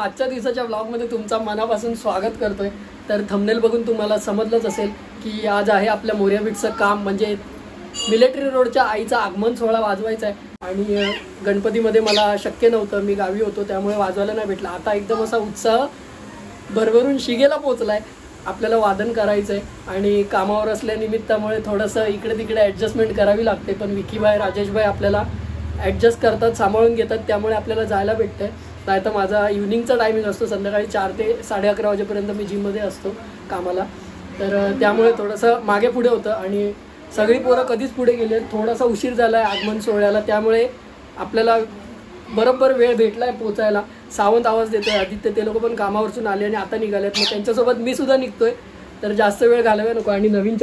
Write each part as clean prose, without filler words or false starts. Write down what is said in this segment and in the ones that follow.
आजच्या दिवसाच्या व्लॉगमध्ये तुमचा मनापासून स्वागत करतोय। तर थंबनेल बघून तुम्हाला समजलंच असेल की आज आहे आपल्या मोरया बीटचं काम, म्हणजे मिलिटरी रोडच्या आईचा आगमन सोहळा वाजवायचा आहे। आणि गणपतीमध्ये मला शक्य नव्हतं, मी गावी होतो त्यामुळे वाजवायला नाही भेटलं। आता एकदम असा उत्साह भरभरून शिगेला पोचलाय, आपल्याला वादन करायचं आहे आणि कामावर असल्यानिमित्तामुळे थोडंसं इकडे तिकडे ॲडजस्टमेंट करावी लागते, पण विकीबाई राजेशबाई आपल्याला ॲडजस्ट करतात, सांभाळून घेतात, त्यामुळे आपल्याला जायला भेटतं आहे। नाही तर माझा इव्हनिंगचा टायमिंग असतो, संध्याकाळी 4 ते 11:30 वाजेपर्यंत मी जिममध्ये असतो कामाला, तर त्यामुळे थोडंसं मागे पुढे होतं आणि सगळी पोरं कधीच पुढे गेले, थोडासा उशीर झाला आहे आगमन सोहळ्याला, त्यामुळे आपल्याला बरोबर वेळ भेटला आहे पोचायला। सावंत आवाज देतोय, आदित्य ते लोक पण कामावरसून आले आणि आता निघालेत, मग त्यांच्यासोबत मी सुद्धा निघतोय, तर जास्त वेळ घालवायला नको। आणि नवीन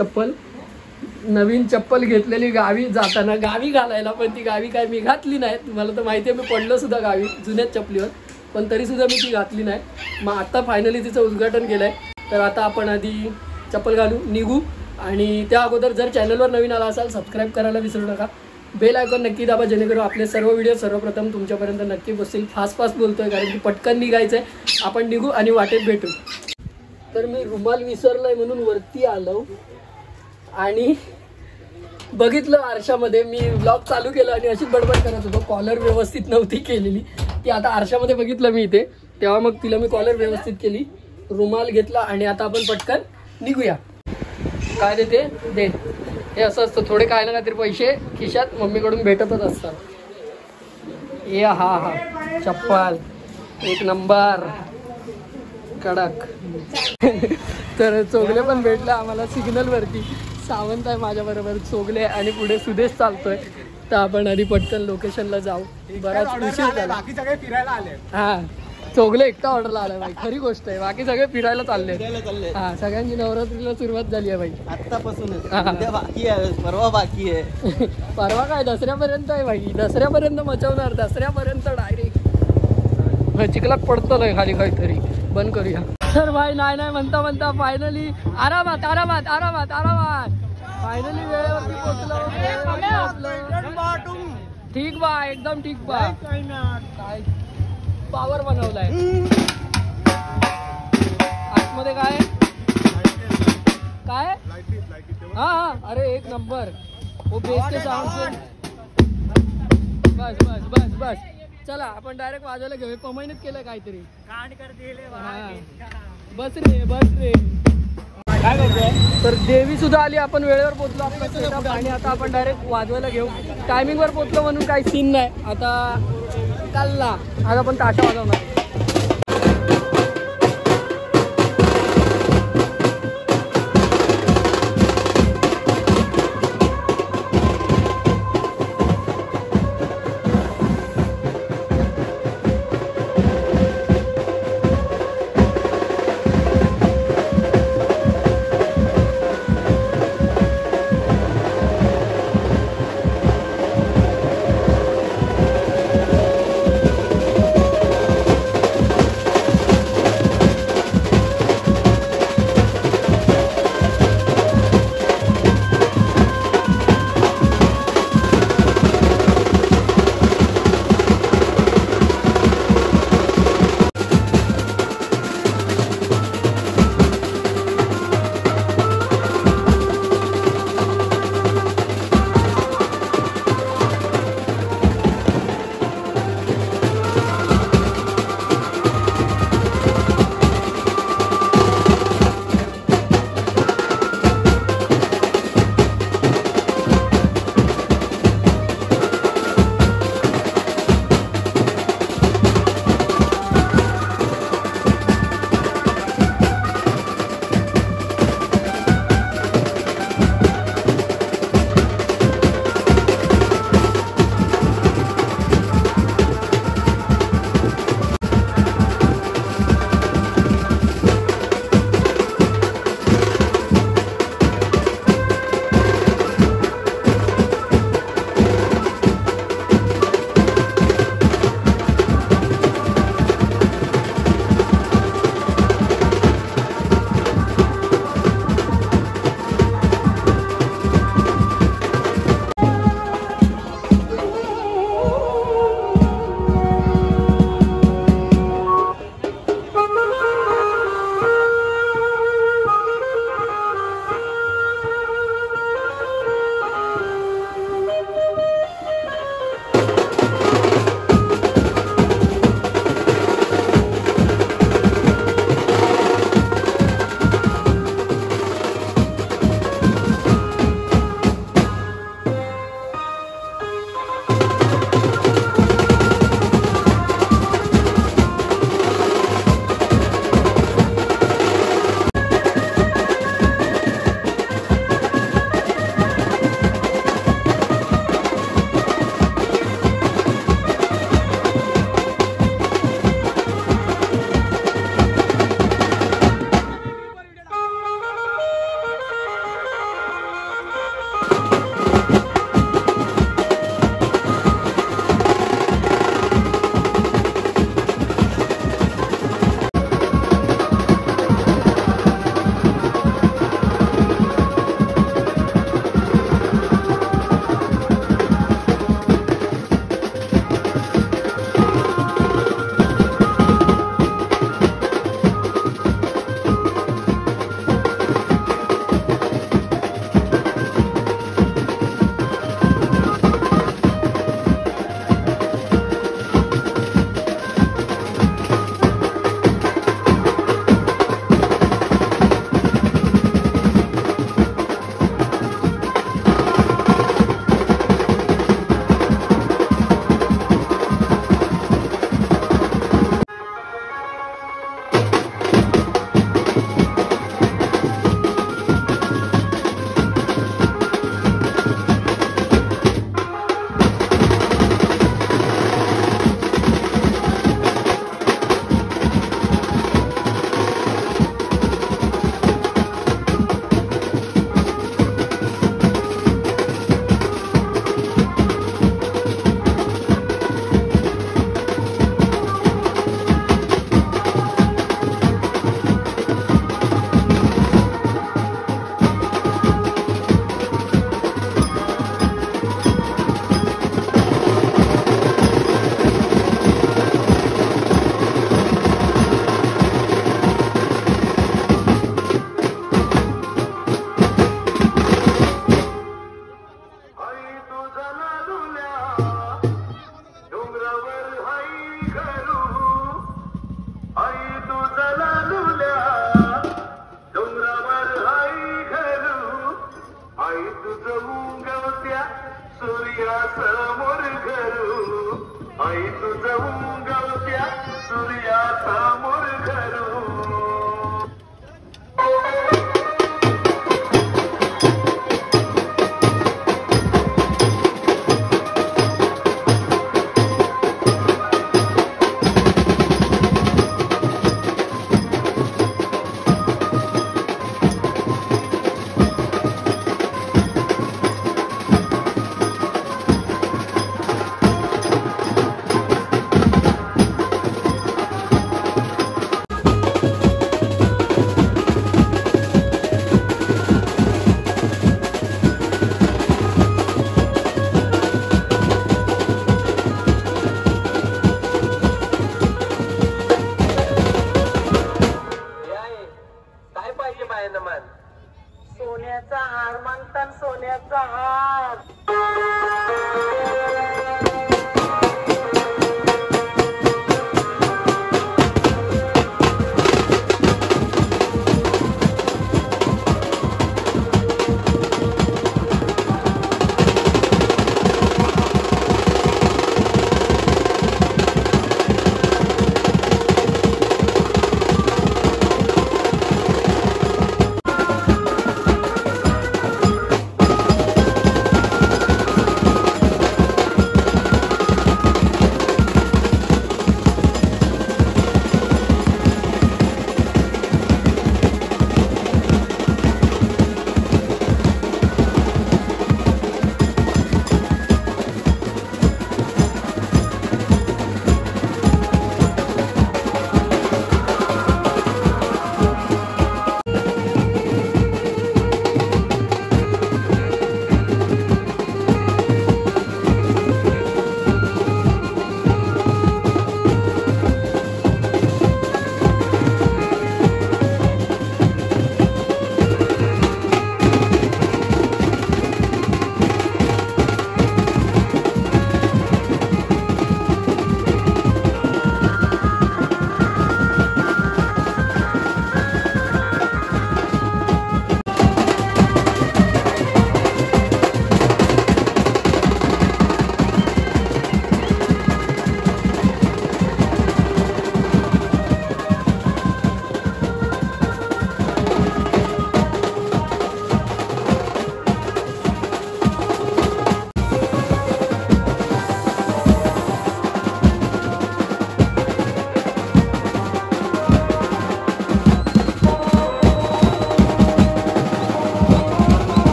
चप्पल घेतलेली गावी जाताना, गावी घालायला, पण ती गावी काय मी घातली नाही, तुम्हाला तर माहिती आहे मी पडलो सुद्धा गावी जुन्याच चपलीवर, पण तरीसुद्धा मी ती घातली नाही। मग आता फायनली तिचं उद्घाटन केलं आहे, तर आता आपण आधी चप्पल घालू निघू। आणि त्या अगोदर जर चॅनलवर नवीन आला असाल सबस्क्राईब करायला विसरू नका, बेल आयकॉन नक्की दाबा, जेणेकरून आपले सर्व व्हिडिओ सर्वप्रथम तुमच्यापर्यंत नक्की पोहोचतील। फास्ट बोलतोय कारण की पटकन निघायचं आहे, आपण निघू आणि वाटेत भेटू। तर मी रुमाल विसरलोय म्हणून वरती आलो आणि बघितलं आरशामध्ये, मी व्लॉग चालू केला आणि अशीच बडबड करत होतो, कॉलर व्यवस्थित नव्हती केलेली ती। आता आरशामध्ये बघितलं मी इथे, तेव्हा मग तिला मी कॉलर व्यवस्थित केली, रुमाल घेतला आणि आता आपण पटकन निघूया। काय देते दे, हे असं असतं, थोडे काय ना काहीतरी पैसे खिशात मम्मीकडून भेटतच असतात। ये हा चप्पल एक नंबर कडक। तर चोगले पण भेटला आम्हाला सिग्नलवरती, सावंत आहे माझ्याबरोबर, चोगले आणि पुढे सुदेश चालतोय, तर आपण आधी पटकन लोकेशनला जाऊ, बराच उशीर झाला। बाकी सगळे फिरायला आले, हा चोगले एकटा ऑर्डरला आलाय भाई, खरी गोष्ट आहे, बाकी सगळे फिरायला चालले। हा सगळ्यांची नवरात्रीला सुरुवात झाली आहे भाई आतापासूनच, उद्या बाकी आहे, परवा बाकी आहे। परवा काय दसऱ्यापर्यंत आहे भाई, दसऱ्यापर्यंत मचवणार, दसऱ्यापर्यंत डायरेक्ट चिखलात पडतो नाही खाली, काहीतरी बंद करूया। तर भाई नाही म्हणता फायनली आरामात फायनली वेळेवरती पोहोचलो। ठीक बा, एकदम ठीक बा, काय पावर बनवलाय आतमध्ये, काय हा अरे एक नंबर, वो बेस के साउंड से बस चला आपण डायरेक्ट वाजवायला घेऊ। पमईनेत केलं काहीतरी, बस रे काय करतोय। तर देवी सुद्धा आली, आपण वेळेवर पोहोचलो आपला सेटअप, आणि आता आपण डायरेक्ट वाजवायला घेऊ। टायमिंगवर पोहोचलो म्हणून काही सीन नाही, आता कालला आज आपण ताशा वाजवणार।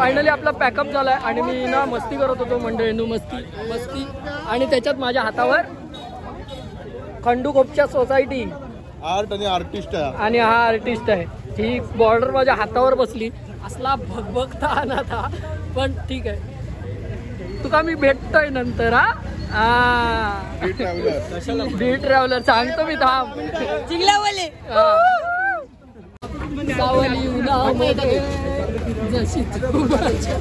फायनली आपला पॅकअप झालाय आणि मी ना मस्ती करत होतो मंडळींनो, मस्ती आणि त्याच्यात माझ्या हातावर खंडूखोपच्या सोसायटी आर्ट आणि आर्टिस्ट आहे. आणि हा आर्टिस्ट आहे. ही बॉर्डर माझ्या हातावर बसली, असला भगभगता आला था, पण ठीक आहे. तुका मी भेटतोय नंतर. बी ट्रॅव्हलर सांगतो मी थांब. चिंगलावाले सावली उन्हामध्ये जशी तू माझ्या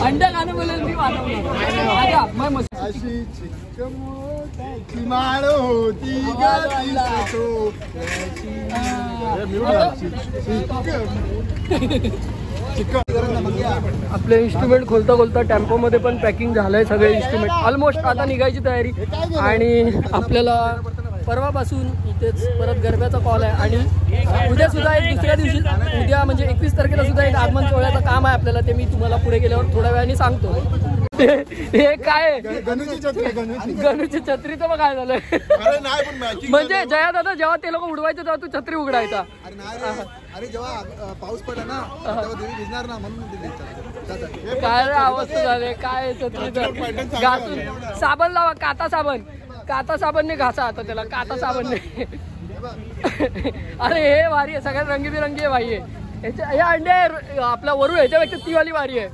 अंडा गाणं बोलेल मी वाजवणार. अशी चिकमोची माळ होती आपले इन्स्ट्रुमेंट खोलता टेम्पो मध्ये पण पॅकिंग झालंय सगळे इन्स्ट्रुमेंट ऑलमोस्ट. आता निघायची तयारी आणि आपल्याला परवापासून इथेच परत गरब्याचा कॉल आहे आणि उद्या सुद्धा एक दुसऱ्या दिवशी उद्या म्हणजे 21 तारखेला सुद्धा एक आगमन सोहळ्याचं काम आहे आपल्याला. ते मी तुम्हाला पुढे गेल्यावर थोड्या वेळाने सांगतो. हे काय गणूची छत्री तर काय झालं म्हणजे जया दादा जेव्हा ते लोक उडवायचे तेव्हा तू छत्री उघडायचा. अरे जेव्हा पाऊस पडला ना तेव्हा देवी भिजणार ना म्हणून काय रे अवस्था झाले काय छत्रीचं. घासून साबण लावा, काता साबणने घासा आता त्याला, काता साबणने. अरे हे वारी आहे, सगळ्यात रंगीबिरंगी आहे भाई. हे अंडे आपला वरू ह्याच्यापेक्षा ती वाली वारी आहे.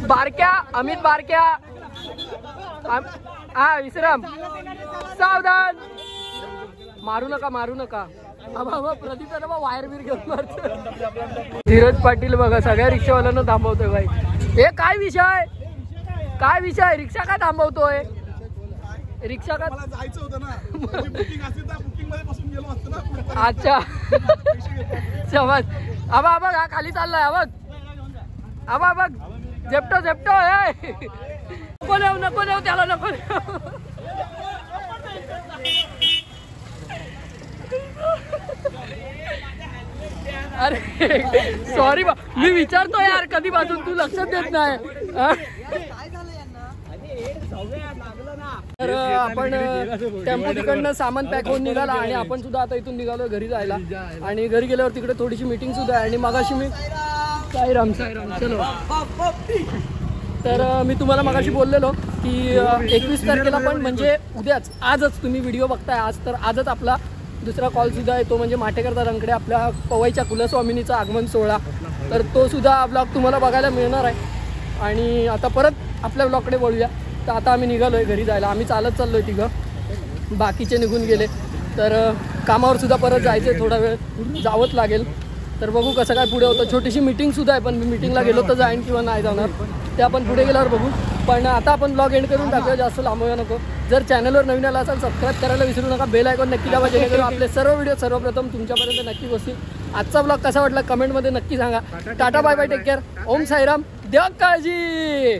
बारक्या अमित बारक्या हा विश्राम सावधान. मारू नका. प्रदीप वायर बीर घेऊन मारतो. धीरज पाटील बघा सगळ्या रिक्षावाल्यांना थांबवतोय भाई. हे काय विषय रिक्षा का थांबवतोय. रिक्षा का जायचं होतं ना, बुकिंग असते तर बुकिंग मध्ये बसून गेलो असतो ना. अच्छा समज. आबा हा खाली चाललाय. आबा बघ झेपटो नको नेऊ त्याला नको. अरे सॉरी बा, मी विचारतो यार कधीपासून तू लक्षात देत नाही. तर आपण टेम्पो तिकडनं सामान पॅक होऊन निघाला आणि आपण सुद्धा आता इथून निघालोय घरी जायला. आणि घरी गेल्यावर तिकडे थोडीशी मीटिंग सुद्धा आहे. आणि मगाशी मी साईराम चलो. तर मी तुम्हाला मगाशी बोललेलो की 21 तारखेला पण म्हणजे उद्याच आजच तुम्ही व्हिडिओ बघताय आज, तर आजच आपला दुसरा कॉल सुद्धा आहे. तो म्हणजे माटेकरता रंकडे आपल्या पवईच्या कुलस्वामिनीचा आगमन सोहळा. तर तो सुद्धा ब्लॉग तुम्हाला बघायला मिळणार आहे. आणि आता परत आपल्या ब्लॉगकडे बोलूया. तर आता आम्ही निघालोय घरी जायला. आम्ही चालत चाललोय तिघं, बाकीचे निघून गेले. तर कामावर सुद्धा परत जायचं, थोडा वेळ जावंच लागेल. तर बघू कसं काय पुढे होतं. छोटीशी मीटिंग सुद्धा आहे, पण मी मीटिंगला गेलो तर जाईन किंवा नाही जाणार ते आपण पुढे गेल्यावर बघू. पण आता आपण ब्लॉग एंड करून टाकूया, जास्त लांबूया नको. जर चॅनलवर नवीन आला असाल सबस्क्राईब करायला विसरू नका, बेल आयकॉन नक्की दाबा जेणेकरून आपले सर्व व्हिडिओ सर्वप्रथम तुमच्यापर्यंत नक्की पोहोचतील. आजचा ब्लॉग कसा वाटला कमेंटमध्ये नक्की सांगा. Tata bye bye, take care, Om Sairam, देव काळजी.